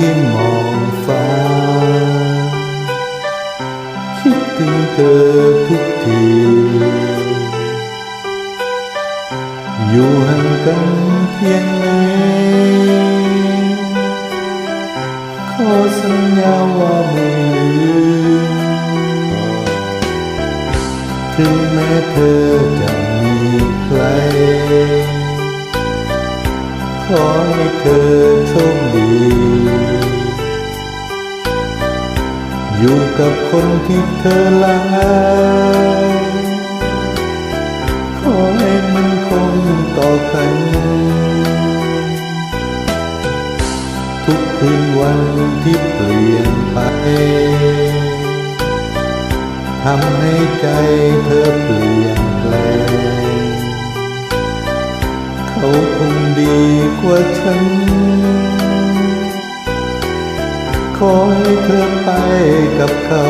ที่มองฟ้าคิดถึงเธอทุกทีอยู่ห่างกันเพียงไหนขอสัญญาว่าไม่ลืมถึงแม้เธอจะมีใครขอให้เธอโชคดีอยู่กับคนที่เธอรักขอให้มันคงต่อกันทุกคืนวันที่เปลี่ยนไปทำให้ใจเธอเปลี่ยนแปลงเขาคงดีกว่าฉันขอให้เธอไปกับเขา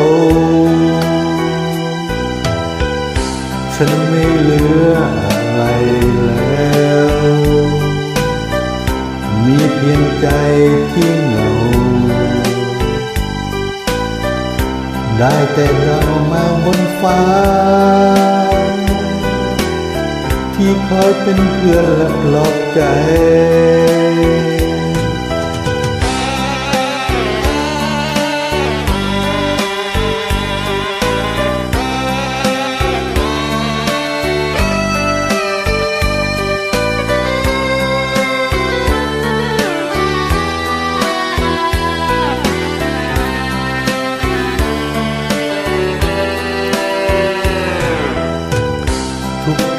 ฉันไม่เหลืออะไรแล้วมีเพียงใจที่เหงาได้แต่เรามาบนฟ้าที่คอยเป็นเพื่อนและปลอบใจ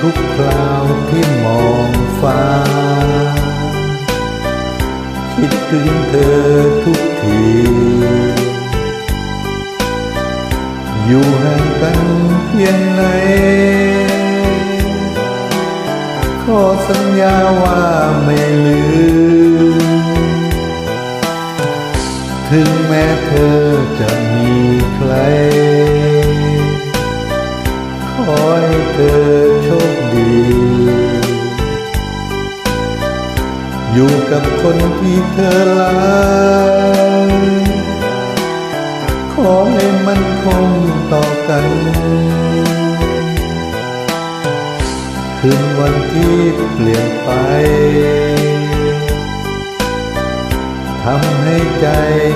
ทุกคราวที่มองฟ้าคิดถึงเธอทุกทีอยู่ห่างกันเพียงไหนขอสัญญาว่าไม่ลืมถึงแม้เธอจะมีใครขอให้เธอโชคดีอยู่กับคนที่เธอรักขอให้มันคงต่อกันคืนวันที่เปลี่ยนไปทำให้ใจ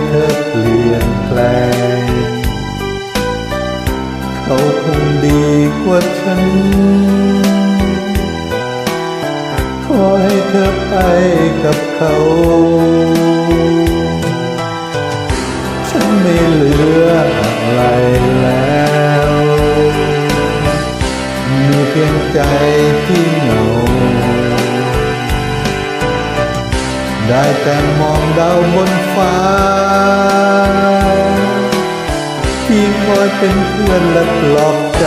เธอเปลี่ยนแปลงเขาคงดีกว่าฉันขอให้เธอไปกับเขาฉันไม่เหลืออะไรแล้วมีเพียงใจที่เหงาได้แต่มองดาวบนฟ้าที่คอยเป็นเพื่อนและปลอบใจ